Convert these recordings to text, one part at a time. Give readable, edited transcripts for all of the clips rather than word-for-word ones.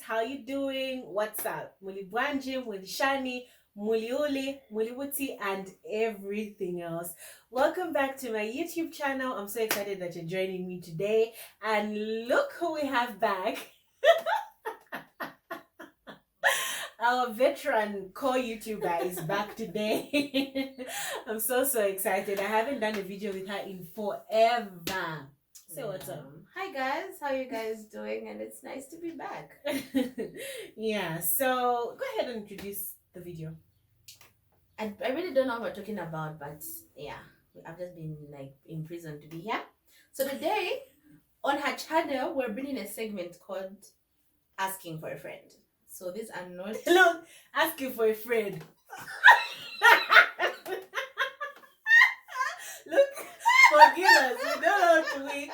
How you doing? What's up? Muli Bwanje, Muli Shani, Muli Ule, Muli Wuti, and everything else. Welcome back to my YouTube channel. I'm so excited that you're joining me today. And look who we have back. Our veteran core YouTuber is back today. I'm so excited. I haven't done a video with her in forever. So what's up? Hi guys, how you guys doing? And it's nice to be back. Yeah, so go ahead and introduce the video. I really don't know what we're talking about, but yeah, I've just been like in prison to be here. So today on her channel, we're bringing a segment called Asking for a Friend. So these are not Look, asking for a friend. Look, forgive us. We don't know how to wait.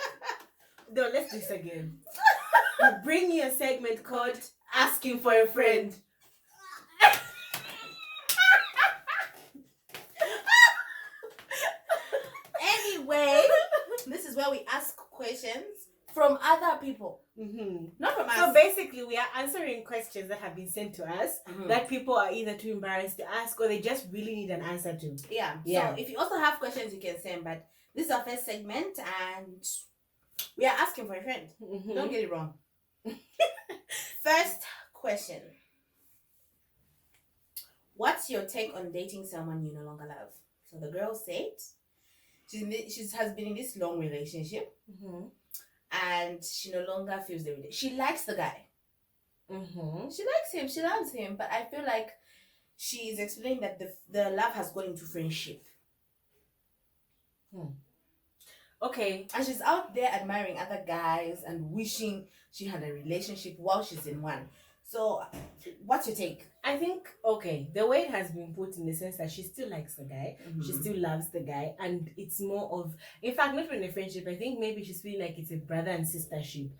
No, let's do this again. We bring you a segment called Asking for a Friend. Anyway, this is where we ask questions from other people. Not from us. So basically, we are answering questions that have been sent to us that people are either too embarrassed to ask or they just really need an answer to. Yeah. So if you also have questions, you can send. But this is our first segment, and we are asking for a friend. Don't get it wrong. First question. What's your take on dating someone you no longer love? So the girl said she has been in this long relationship and she no longer feels the relationship. She likes the guy. She likes him. She loves him. But I feel like she is explaining that the love has gone into friendship. Okay. And she's out there admiring other guys and wishing she had a relationship while she's in one. So, what's your take? I think, okay, the way it has been put in the sense that she still likes the guy, she still loves the guy, and it's more of, in fact, not even a friendship, I think maybe she's feeling like it's a brother and sistership.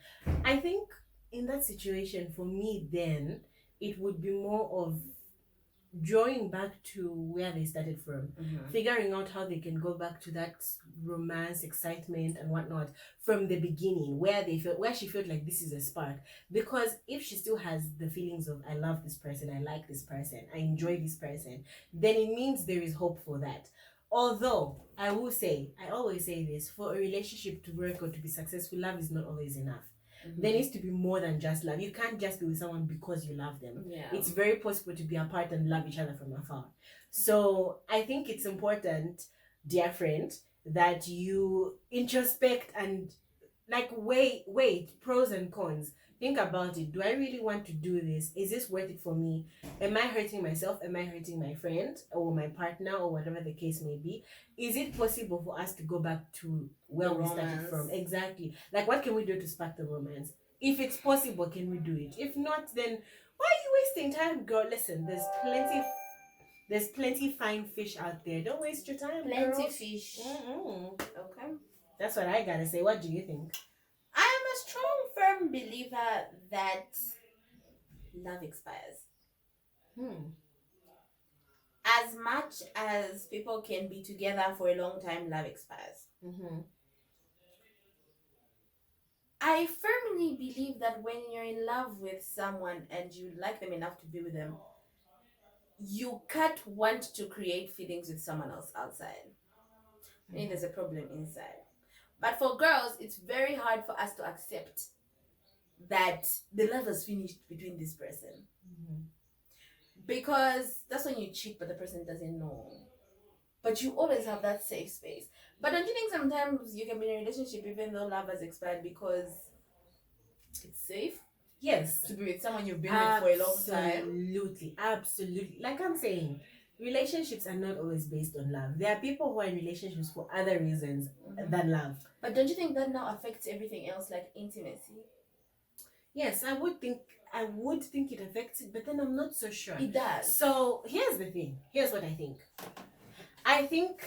I think in that situation, for me then, it would be more of drawing back to where they started from, figuring out how they can go back to that romance, excitement, and whatnot from the beginning, where she felt like this is a spark. Because if she still has the feelings of I love this person, I like this person, I enjoy this person, then it means there is hope for that. Although I will say, I always say this, for a relationship to work or to be successful, love is not always enough. There needs to be more than just love. You can't just be with someone because you love them. It's very possible to be apart and love each other from afar. So I think it's important, dear friend, that you introspect and like wait, pros and cons. Think about it. Do I really want to do this? Is this worth it for me? Am I hurting myself? Am I hurting my friend or my partner or whatever the case may be? Is it possible for us to go back to where we started from? Exactly. Like, what can we do to spark the romance? If it's possible, can we do it? If not, then why are you wasting time, girl? Listen, there's plenty fine fish out there. Don't waste your time, Plenty girl. fish. Okay. That's what I gotta say. What do you think? I am a strong, firm believer that love expires. As much as people can be together for a long time, love expires. I firmly believe that when you're in love with someone and you like them enough to be with them, you can't want to create feelings with someone else outside. I think there's a problem inside. But for girls, it's very hard for us to accept that the love has finished between this person. Because that's when you cheat, but the person doesn't know. But you always have that safe space. But don't you think sometimes you can be in a relationship even though love has expired because it's safe? Yes. To be with someone you've been with for a long time. Absolutely. Like I'm saying, relationships are not always based on love. There are people who are in relationships for other reasons than love. But don't you think that now affects everything else, like intimacy? Yes, I would think it affects it, but then I'm not so sure. It does. So here's the thing. Here's what I think. I think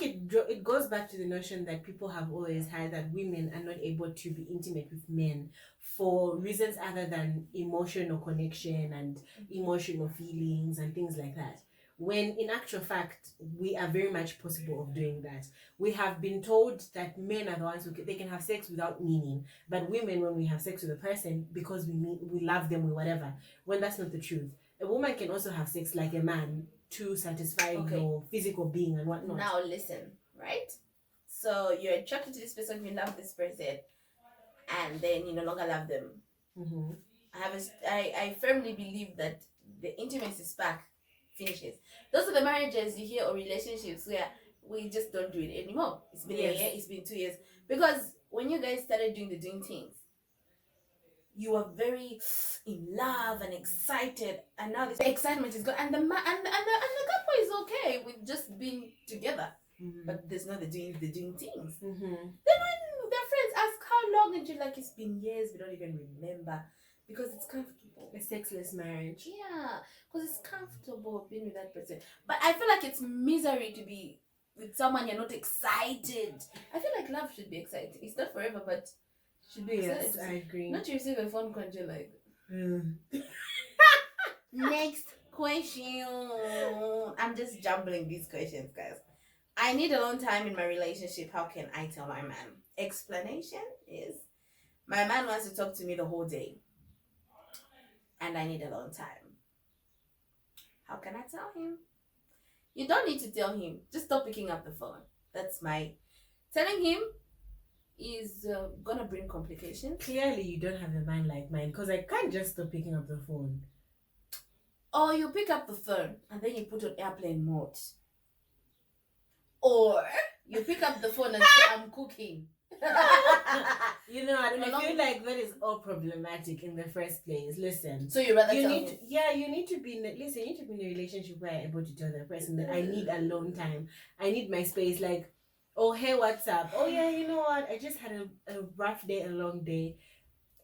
it goes back to the notion that people have always had that women are not able to be intimate with men for reasons other than emotional connection and emotional feelings and things like that. when in actual fact we are very much possible of doing that. We have been told that men are the ones they can have sex without meaning, but women, when we have sex with a person because we love them or whatever, when that's not the truth. A woman can also have sex like a man to satisfy your physical being and whatnot. Now listen, right? So you're attracted to this person, you love this person, and then you no longer love them. Mm-hmm. I firmly believe that the intimacy spark finishes. Those are the marriages you hear or relationships where we just don't do it anymore. It's been a year, it's been 2 years. Because when you guys started doing things, you were very in love and excited, and now the excitement is gone, and the couple is okay with just being together. Mm-hmm. But there's not the doing things. Mm-hmm. Then when their friends ask how long, and you're like, it's been years, we don't even remember, because it's comfortable. A sexless marriage. Yeah, because it's comfortable being with that person. But I feel like it's misery to be with someone you're not excited. I feel like love should be exciting. It's not forever, but should be exciting. Yes, I agree. Not to receive a phone call, you're like. Next question. I'm just jumbling these questions, guys. I need alone time in my relationship. How can I tell my man? Explanation is my man wants to talk to me the whole day, and I need alone time. How can I tell him? You don't need to tell him. Just stop picking up the phone. That's my telling him is gonna bring complications. Clearly, you don't have a mind like mine, because I can't just stop picking up the phone. Or you pick up the phone and then you put on airplane mode. Or you pick up the phone and say, I'm cooking. You know, I feel like that is all problematic in the first place. Listen. So you rather you tell need him? you need to be in a relationship where you're able to tell the person that I need alone time. I need my space. Like, oh, hey, what's up? Oh, yeah, you know what? I just had a rough day, a long day.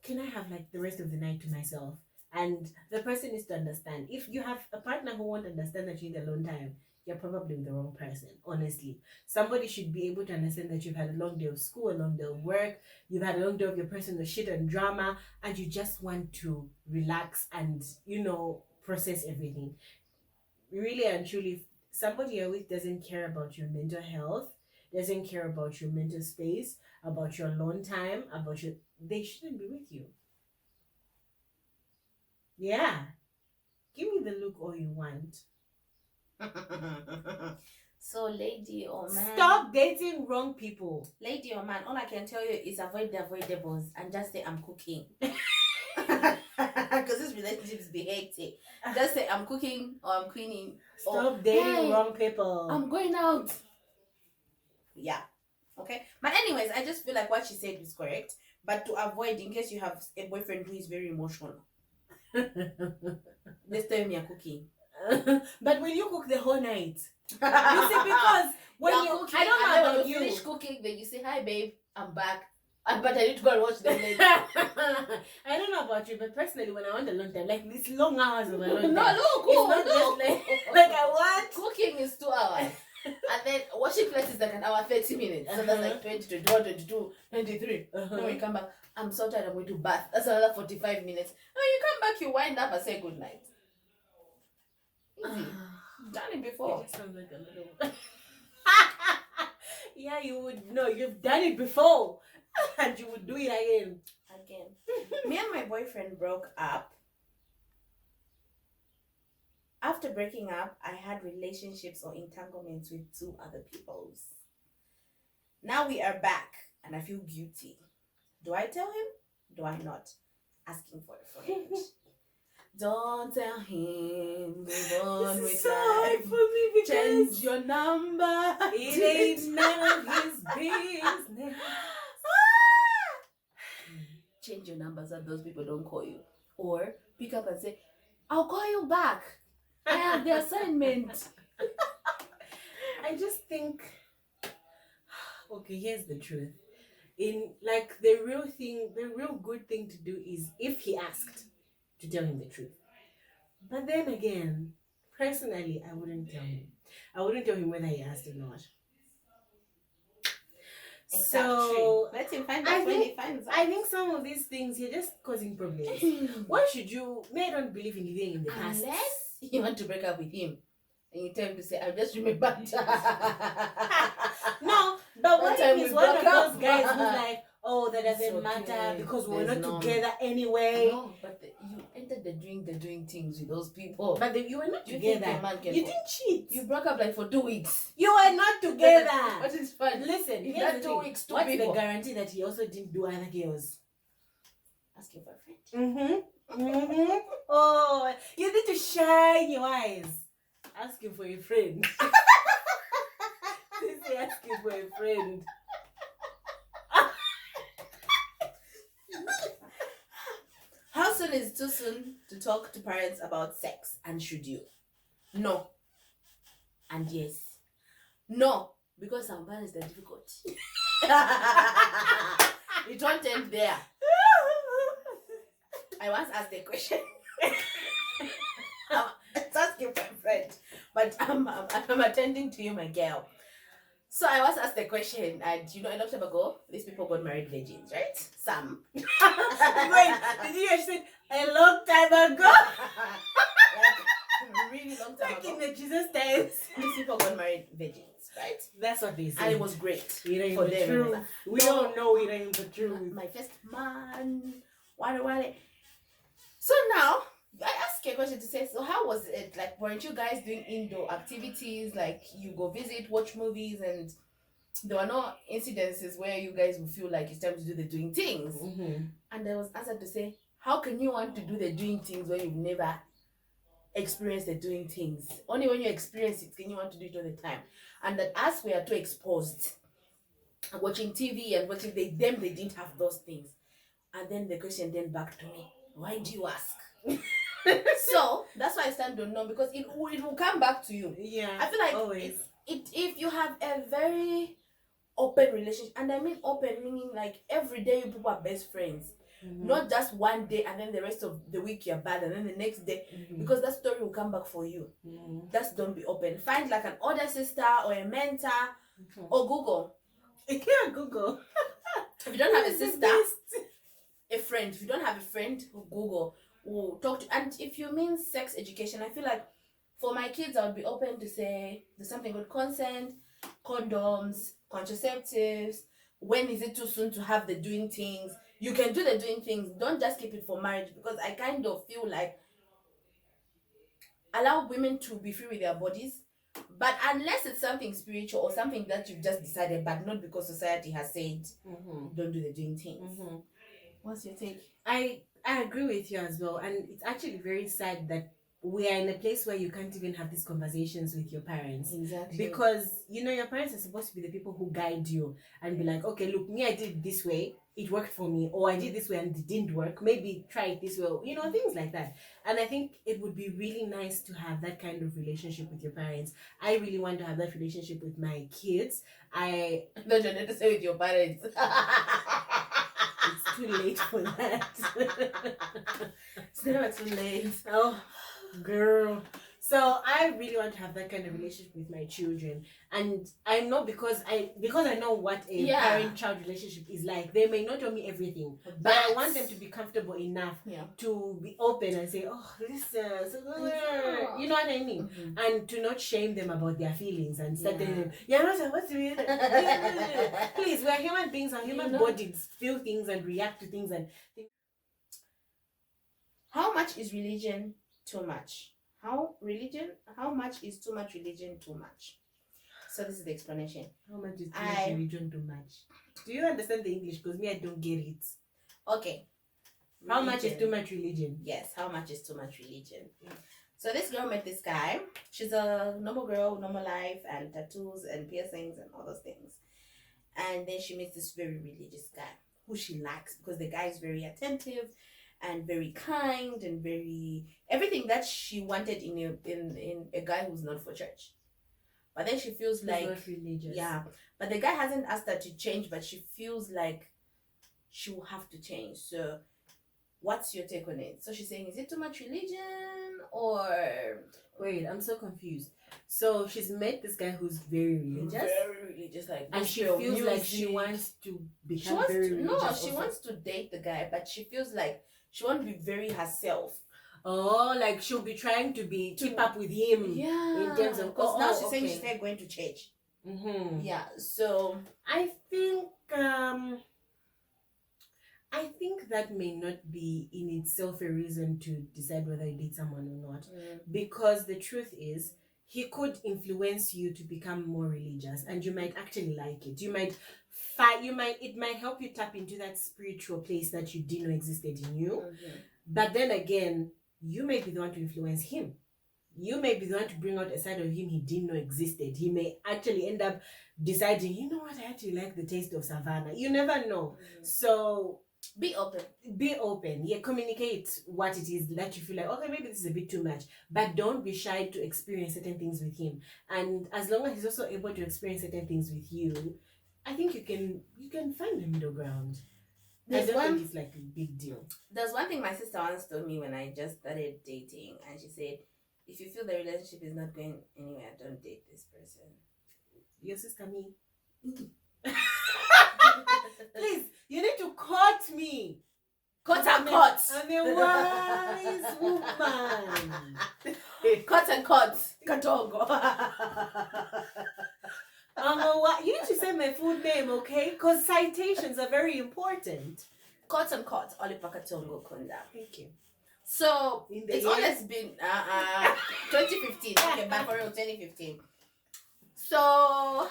Can I have like the rest of the night to myself? And the person needs to understand. If you have a partner who won't understand that you need alone time, you're probably with the wrong person, honestly. Somebody should be able to understand that you've had a long day of school, a long day of work, you've had a long day of your personal shit and drama, and you just want to relax and, process everything. Really and truly, if somebody you're with doesn't care about your mental health, doesn't care about your mental space, about your alone time, they shouldn't be with you. Yeah. Give me the look all you want. So, lady or man, stop dating wrong people. Lady or man, all I can tell you is avoid the avoidables and just say I'm cooking. Because this relationships be hectic. Just say I'm cooking or I'm cleaning. Stop dating wrong people. I'm going out. Yeah. Okay. But anyways, I just feel like what she said was correct. But to avoid, in case you have a boyfriend who is very emotional, let's tell him you're cooking. But will you cook the whole night? You see, because when you're cooking, I don't know about you. Finish cooking, then you say, "Hi, babe, I'm back." But I need to go and watch the lady. I don't know about you, but personally, when I want alone time, like these long hours of alone time, it's not just like I want. Cooking is 2 hours. And then washing plates is like an hour 30 minutes. So that's like 20, 21, 22, 23. Then when you come back, I'm so tired, I'm going to bath. That's another 45 minutes. When you come back, you wind up and say good night. Easy. Done it before. It sounds like a little. Yeah, you would know. You've done it before. And you would do it again. Me and my boyfriend broke up. After breaking up, I had relationships or entanglements with 2 other peoples. Now we are back and I feel guilty. Do I tell him? Do I not? Asking for a friend. Don't tell him. Move on with so life. hard for me because change your number. It ain't none of his business. Change your number so those people don't call you. Or pick up and say, I'll call you back. I have the assignment. I just think, okay, here's the truth. In like the real good thing to do is if he asked, to tell him the truth. But then again, personally, I wouldn't tell him. I wouldn't tell him whether he asked or not. Exactly. So let him find out when he finds out. I think some of these things you're just causing problems. Why should you? I don't believe in living in the past. Unless you want to break up with him. and you tell him to say, I just remembered. No, but what time if he's we one of broke up. those guys who's like, oh, that doesn't It's matter okay. because we're There's not none. together anyway. No, but you entered the doing things with those people. But you were not you think together. a man can You didn't cheat. You broke up like for 2 weeks. You were not together. What is fun? Listen, If here's that the 2 thing. weeks, two What's people. the guarantee that he also didn't do other girls? Ask your boyfriend. Oh, you need to shine your eyes. Ask him for a friend. Say ask him for a friend. How soon is too soon to talk to parents about sex, and should you? No. And yes. No, because some parents are difficult. It won't end there. I once asked a question. It's asking for a friend, but I'm attending to you, my girl. So I was asked the question, and a long time ago, these people got married virgins, right? Some. Wait, did you actually say a long time ago? Like, really long time Back in ago. the Jesus times. These people got married virgins, right? That's what they say. And it was great it ain't for the them. truth. remember? We No. don't know it ain't the truth. My first man, wale. So now, I asked a question to say, so how was it? Like, weren't you guys doing indoor activities? Like, you go visit, watch movies, and there were no incidences where you guys would feel like it's time to do the doing things. Mm-hmm. And there was answer to say, how can you want to do the doing things when you've never experienced the doing things? Only when you experience it can you want to do it all the time. And that as we are too exposed, watching TV and watching they didn't have those things. And then the question then back to me, why do you ask? So that's why I stand on no, because it will come back to you. Yeah. I feel like always. if you have a very open relationship, and I mean open meaning like every day you people are best friends, not just one day and then the rest of the week you're bad and then the next day, because that story will come back for you. Just don't be open. Find like an older sister or a mentor or Google. Yeah, Google. If you don't have a It's the sister, best. a friend. If you don't have a friend, Google. Will talk to. And if you mean sex education, I feel like for my kids, I would be open to say there's something called consent, condoms, contraceptives. When is it too soon to have the doing things? You can do the doing things. Don't just keep it for marriage, because I kind of feel like allow women to be free with their bodies, but unless it's something spiritual or something that you've just decided, but not because society has said don't do the doing things. What's your take? I agree with you as well, and it's actually very sad that we are in a place where you can't even have these conversations with your parents. Exactly. Because your parents are supposed to be the people who guide you and be like, okay, look, me, I did it this way, it worked for me, or I did this way and it didn't work, maybe try it this way, things like that. And I think it would be really nice to have that kind of relationship with your parents. I really want to have that relationship with my kids. Don't you need to say with your parents? It's too late for that. It's never too late. Oh, girl. So I really want to have that kind of relationship with my children, and I know because I know what a parent-child relationship is like. They may not tell me everything, but I want them to be comfortable enough to be open and say, "Oh, listen," you know what I mean, and to not shame them about their feelings and start telling them, "Yeah, no, what's the please, we're human beings and human bodies feel things and react to things and." How much is religion too much? How much is too much religion too much? So this is the explanation. How much is too much religion too much? Do you understand the English? Because me, I don't get it. Okay. How much is too much religion? Yes, how much is too much religion? So this girl met this guy. She's a normal girl, normal life, and tattoos and piercings and all those things. And then she meets this very religious guy who she likes because the guy is very attentive and very kind and very everything that she wanted in a guy who's not for church. But then she feels like not religious. Yeah. But the guy hasn't asked her to change, but she feels like she will have to change. So what's your take on it? So she's saying, is it too much religion or wait, I'm so confused. So she's met this guy who's very religious. Like, and she feels like she wants to become very religious. No, she wants to date the guy, but she feels like she wants to be very herself. Oh, like she'll be trying to keep up with him. Yeah. In terms of because now she's okay. saying she's not going to church. Mm-hmm. Yeah. So I think that may not be in itself a reason to decide whether you date someone or not, because the truth is he could influence you to become more religious, and you might actually like it. You might it might help you tap into that spiritual place that you didn't know existed in you. But then again, you may be the one to influence him. You may be the one to bring out a side of him he didn't know existed. He may actually end up deciding, you know what, I actually like the taste of savannah. You never know. So be open. Yeah, communicate what it is that you feel like, okay, maybe this is a bit too much, but don't be shy to experience certain things with him. And as long as he's also able to experience certain things with you, I think you can find the middle ground. I don't think it's like a big deal. There's one thing my sister once told me when I just started dating, and she said, if you feel the relationship is not going anywhere, don't date this person. Your sister, me? Please, you need to cut me. Cut and cut. I'm a wise woman. Cut and cut. Katongo. You need to say my full name, okay? Because citations are very important. Cut and cut. Olipa Katongo Kunda. Thank you. So it's always been 2015. Okay, back for real, 2015. So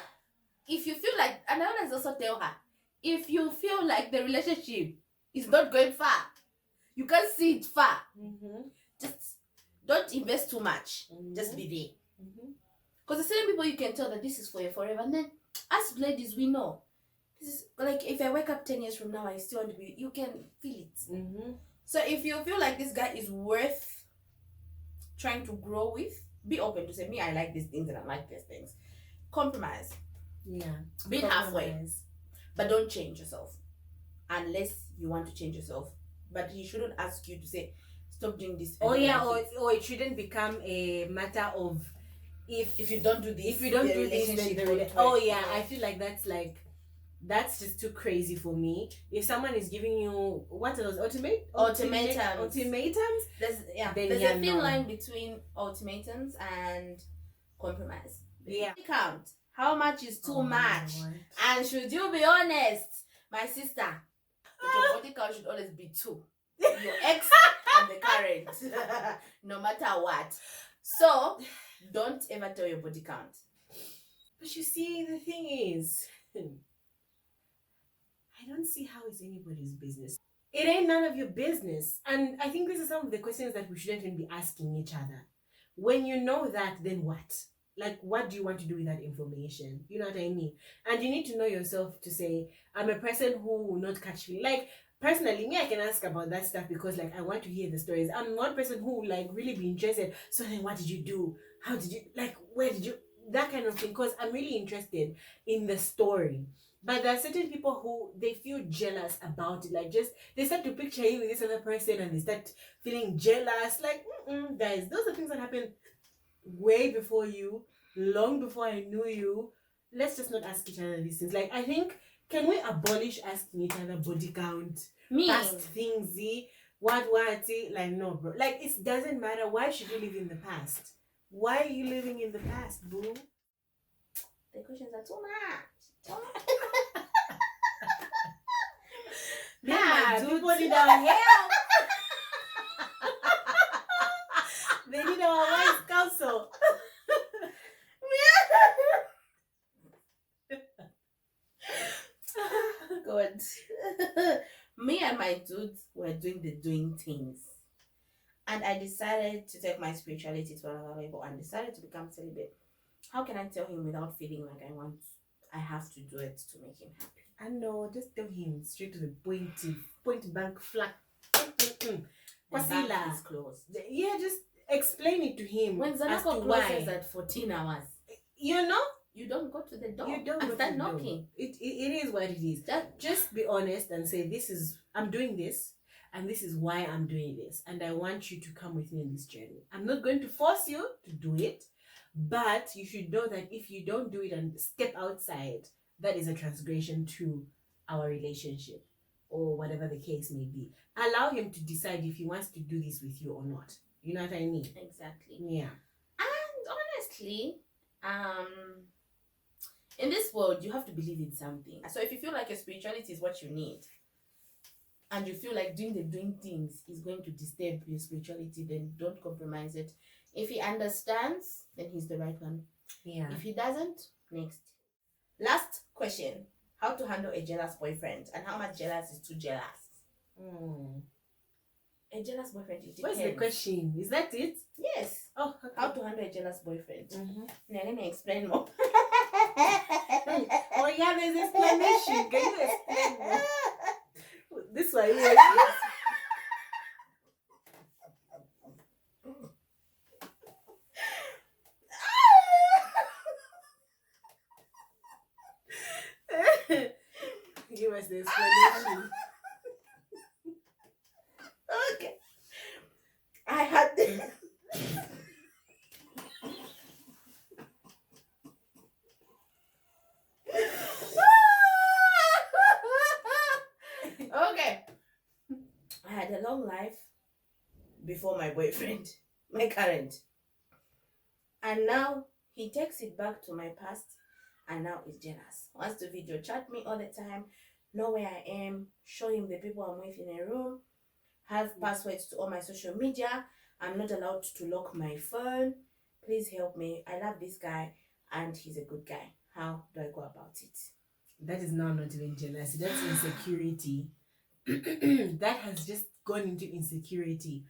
if you feel like, and I always also tell her, if you feel like the relationship is not going far, you can't see it far, just don't invest too much. Just be there. Because the same people you can tell that this is for you forever. And then as ladies, we know. This is like, if I wake up 10 years from now, I still want to be, you can feel it. So if you feel like this guy is worth trying to grow with, be open to say, me, I like these things and I like these things. Compromise. Yeah. Be halfway. But don't change yourself. Unless you want to change yourself. But he shouldn't ask you to say, stop doing this. Or it shouldn't become a matter of if you don't do this, then I feel like that's just too crazy for me. If someone is giving you what are those ultimatums, there's a thin line between ultimatums and compromise. Yeah. Count how much is too much, and should you be honest, my sister, your body count should always be 2. Your ex and the current, no matter what. So don't ever tell your body count. But you see, the thing is, I don't see how it's anybody's business. It ain't none of your business. And I think these are some of the questions that we shouldn't even be asking each other. When you know that, then what? Like, what do you want to do with that information? You know what I mean? And you need to know yourself to say, I'm a person who will not catch feelings. Like, personally, me, I can ask about that stuff because, like, I want to hear the stories. I'm one person who will, like, really be interested. So then what did you do? How did you, like, where did you, that kind of thing. Because I'm really interested in the story. But there are certain people who, they feel jealous about it. Like, just, they start to picture you with this other person and they start feeling jealous. Like, guys, those are things that happen way before you, long before I knew you. Let's just not ask each other these things. Like, I think, can we abolish asking each other body count? Past things, what, like, no, bro. Like, it doesn't matter. Why should you live in the past? Why are you living in the past, boo? The questions are too much. People need our help. They need our wise counsel. Good. Me and my dudes were doing the doing things. And I decided to take my spirituality to another level and decided to become celibate. How can I tell him without feeling like I have to do it to make him happy? I know, just tell him straight to the point blank flat. The bank is closed. Yeah, just explain it to him. When Zanako closes at 14 hours, you know, you don't go to the door. You don't start knocking. It is what it is. Just be honest and say, I'm doing this, and this is why I'm doing this, and I want you to come with me in this journey. I'm not going to force you to do it, but you should know that if you don't do it and step outside, that is a transgression to our relationship, or whatever the case may be. Allow him to decide if he wants to do this with you or not. You know what I mean? Exactly. Yeah. And honestly, in this world, you have to believe in something. So if you feel like your spirituality is what you need, and you feel like doing things is going to disturb your spirituality, then don't compromise it. If he understands, then he's the right one. Yeah. If he doesn't, next. Last question: how to handle a jealous boyfriend, and how much jealous is too jealous? A jealous boyfriend, it depends. What's the question? Is that it? Yes. Oh, okay. How to handle a jealous boyfriend. Now let me explain more. Oh yeah, there's explanation. Can you explain more? This one, yes. Give us the explanation. Okay. I had okay. I had a long life before my boyfriend, my current. And now he takes it back to my past and now is jealous. Wants to video chat me all the time, know where I am, show him the people I'm with in a room, have passwords to all my social media. I'm not allowed to lock my phone. Please help me. I love this guy and he's a good guy. How do I go about it? That is now not even jealousy. That's insecurity. That has just gone into insecurity.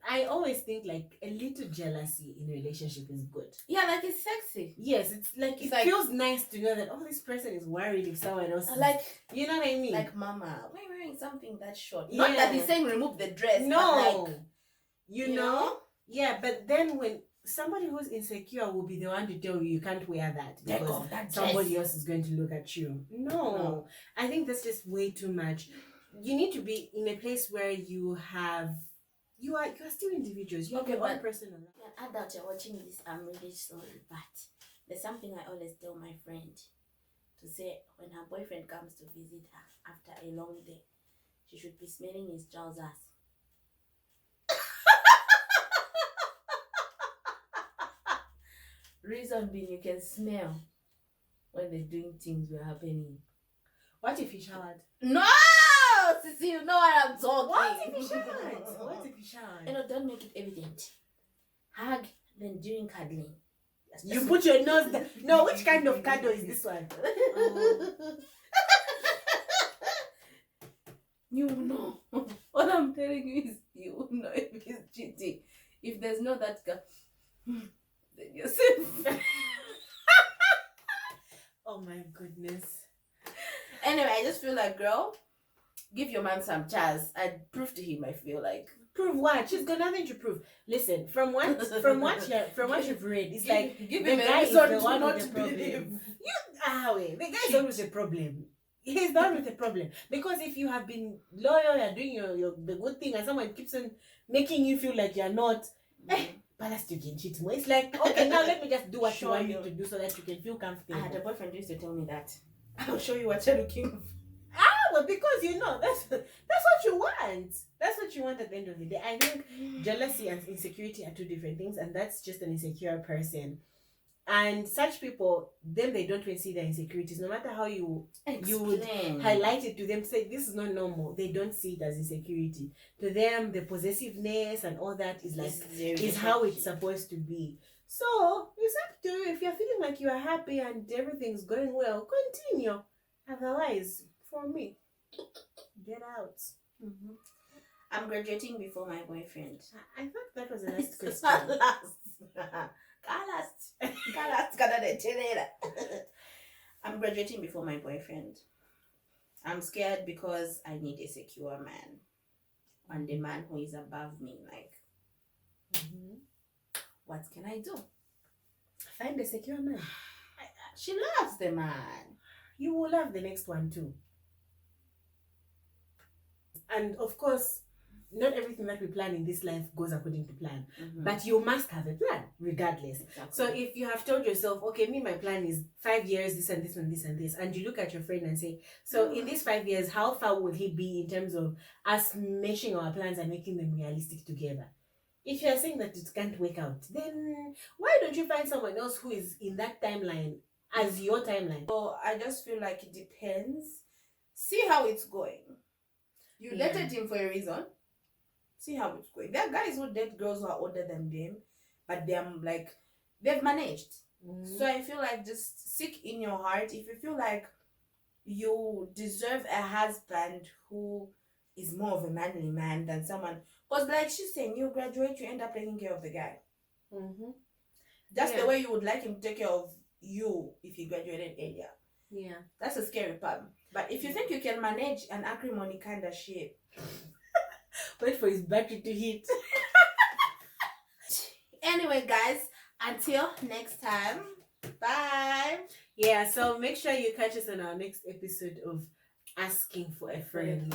I always think like a little jealousy in a relationship is good. Yeah, like it's sexy. Yes, it's like it feels nice to know that this person is worried if someone else is, like, you know what I mean? Like, mama, why are you wearing something that short? Yeah. Not that he's saying remove the dress. No, but like, you know? Yeah, but then when somebody who's insecure will be the one to tell you can't wear that because somebody else is going to look at you. No, I think that's just way too much. You need to be in a place where you are still individuals. You have your own personal life. Adult, you're watching this. I'm really sorry, but there's something I always tell my friend to say when her boyfriend comes to visit her after a long day, she should be smelling his trousers. Reason being, you can smell when the doing things were happening. What if he showered? No! Sissy, you know what I'm talking. What if he showered? What if he showered? You know, don't make it evident. Hug, then during cuddling. You put your nose down. No, which kind of cuddle is this one? You know. What I'm telling you is you will know if he's cheating. If there's no that guy, then you're safe. Oh my goodness. Anyway, I just feel like, girl, give your man some chance and prove to him. I feel like prove what? She's got nothing to prove. Listen, from what you've read, it's like give the him guy a is the reason one to with not the problem. believe. Wait, the guy's not with the problem. He's not with the problem because if you have been loyal, you're doing the good thing, and someone keeps on making you feel like you're not. Ballast you can cheat more. It's like, okay, now let me just do what you want me to do so that you can feel comfortable. I had a boyfriend who used to tell me that. I'll show you what you're looking for. Well, because you know that's what you want. That's what you want at the end of the day. I think jealousy and insecurity are two different things, and that's just an insecure person. And such people, then they don't even see their insecurities. No matter how you would highlight it to them, say this is not normal. They don't see it as insecurity. To them, the possessiveness and all that is how it's supposed to be. So it's up to you. If you're feeling like you are happy and everything's going well, continue. Otherwise, for me, get out. I'm graduating before my boyfriend. I thought that was the last question. I'm graduating before my boyfriend. I'm scared because I need a secure man. And a man who is above me. Like, what can I do? Find a secure man. She loves the man. You will love the next one too. And of course, not everything that we plan in this life goes according to plan. Mhm. But you must have a plan, regardless. Exactly. So if you have told yourself, okay, me, my plan is 5 years, this and this and this and this, and you look at your friend and say, so in these 5 years, how far will he be in terms of us meshing our plans and making them realistic together? If you're saying that it can't work out, then why don't you find someone else who is in that timeline as your timeline? So I just feel like it depends. See how it's going. You Yeah. dated him for a reason. See how it's going. There are guys who date girls who are older than them, but they're like they've managed. Mm-hmm. So I feel like just seek in your heart if you feel like you deserve a husband who is more of a manly man than someone. Because like she's saying, you graduate, you end up taking care of the guy. Mm-hmm. That's Yeah. the way you would like him to take care of you if he graduated earlier. Yeah. That's a scary part. But if you think you can manage an acrimony kind of shit, Wait for his battery to hit. anyway, guys, until next time, bye. Yeah, so make sure you catch us on our next episode of Asking for a Friend.